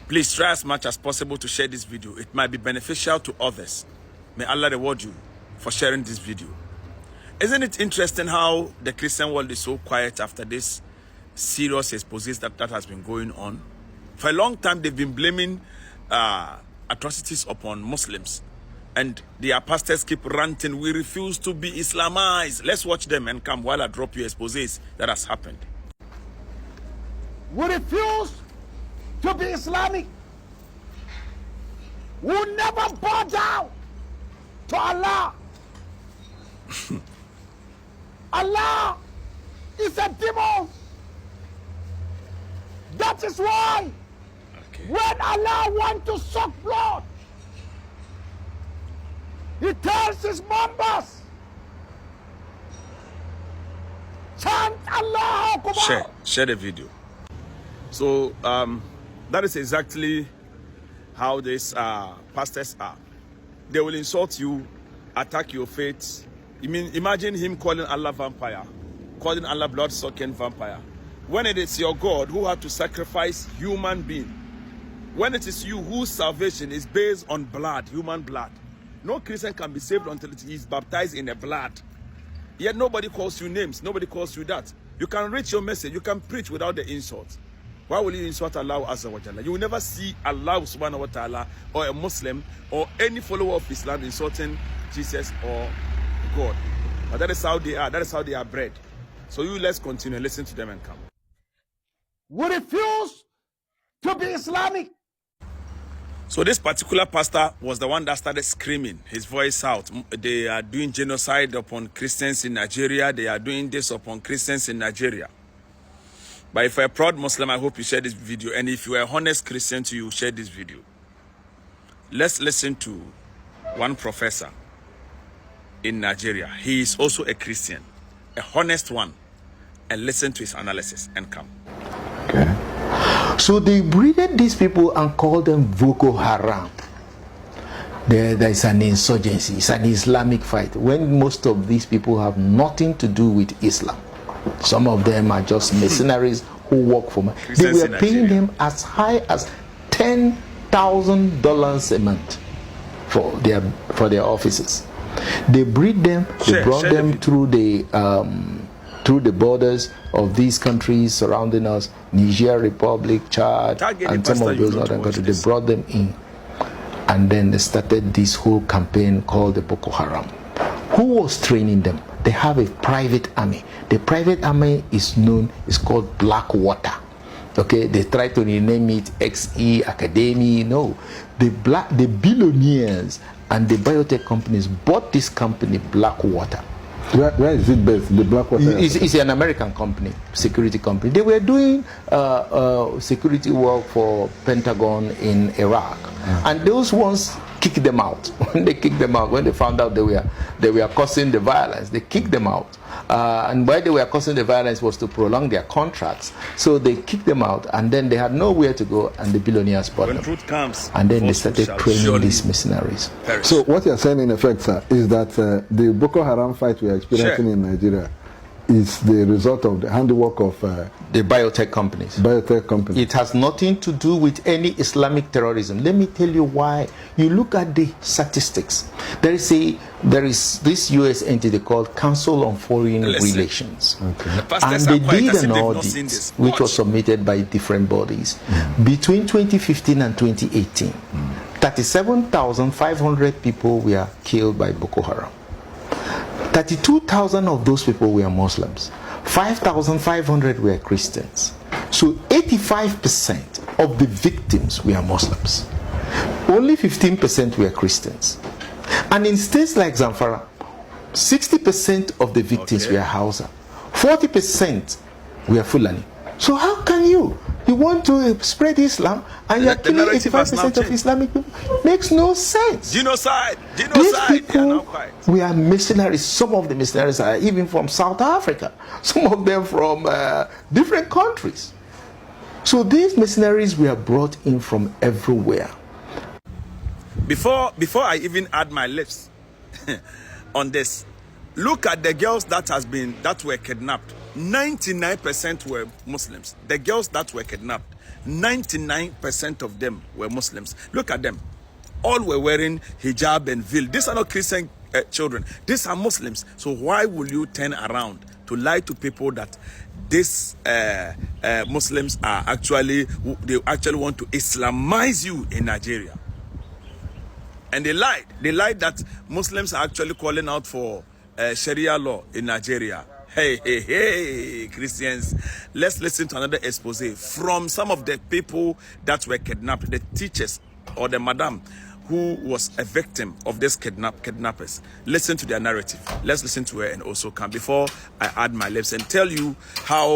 Please try as much as possible to share this video. It might be beneficial to others. May Allah reward you for sharing this video. Isn't it interesting how the Christian world is so quiet after this serious expose that has been going on? For a long time, they've been blaming atrocities upon Muslims. And their pastors keep ranting, we refuse to be Islamized. Let's watch them and come while I drop you exposes that has happened. We refuse to be Islamic. We will never bow down to Allah. Allah is a demon. That is why when Allah wants to suck blood, he tells his members, chant Allah Akbar. Share the video. So that is exactly how these pastors are. They will insult you, attack your faith. Imagine him calling Allah vampire, calling Allah blood-sucking vampire. When it is your God who had to sacrifice human being, when it is you whose salvation is based on blood, human blood. No Christian can be saved until he is baptized in the blood. Yet nobody calls you names, nobody calls you that. You can reach your message, you can preach without the insult. Why will you insult Allah Azza wa Jalla? You will never see Allah subhanahu wa ta'ala or a Muslim or any follower of Islam insulting Jesus or God. But that is how they are. That is how they are bred. So let's continue. Listen to them and come. We refuse to be Islamic. So this particular pastor was the one that started screaming his voice out. They are doing genocide upon Christians in Nigeria. They are doing this upon Christians in Nigeria. But if you're a proud Muslim, I hope you share this video. And if you are a honest Christian too, you share this video. Let's listen to one professor in Nigeria. He is also a Christian, a honest one. And listen to his analysis and come. Okay. So they breeded these people and called them Boko Haram. There is an insurgency, it's an Islamic fight, when most of these people have nothing to do with Islam. Some of them are just mercenaries who work for money. They were paying them as high as $10,000 a month for their offices. They breed them, they brought them through the borders of these countries surrounding us, Niger Republic, Chad, and some of those other countries. They brought them in, and then they started this whole campaign called the Boko Haram. Who was training them? They have a private army. The private army is called Blackwater. Okay, they try to rename it XE Academy. No, the billionaires and the biotech companies bought this company, Blackwater. Where is it based? The Blackwater? It's an American company, security company. They were doing security work for Pentagon in Iraq, and those ones kicked them out. When they kicked them out, when they found out they were causing the violence, they kicked them out. And why they were causing the violence was to prolong their contracts. So they kicked them out, and then they had nowhere to go, and the billionaires bought them. Truth comes, and then they started training these mercenaries. So what you're saying in effect, sir, is that the Boko Haram fight we are experiencing in Nigeria is the result of the handiwork of the biotech companies. It has nothing to do with any Islamic terrorism. Let me tell you why. You look at the statistics. There is this U.S. entity called Council on Foreign Relations, and they did an audit which was submitted by different bodies between 2015 and 2018. 37,500 people were killed by Boko Haram. 32,000 of those people were Muslims. 5,500 were Christians. So 85% of the victims were Muslims. Only 15% were Christians. And in states like Zamfara, 60% of the victims were Hausa. 40% were Fulani. So how can you want to spread Islam and you're killing 85% of Islamic people? Makes no sense. Genocide. These people, we are mercenaries. Some of the mercenaries are even from South Africa. Some of them from different countries. So these mercenaries were brought in from everywhere. Before I even add my lips on this, look at the girls that were kidnapped. 99% were Muslims. The girls that were kidnapped, 99% of them were Muslims. Look at them. All were wearing hijab and veil. These are not Christian children. These are Muslims. So why will you turn around to lie to people that these Muslims are actually want to Islamize you in Nigeria? And they lied. They lied that Muslims are actually calling out for Sharia law in Nigeria. Hey, Christians, let's listen to another expose from some of the people that were kidnapped, the teachers or the madam who was a victim of these kidnappers. Listen to their narrative. Let's listen to her and also come before I add my lips and tell you how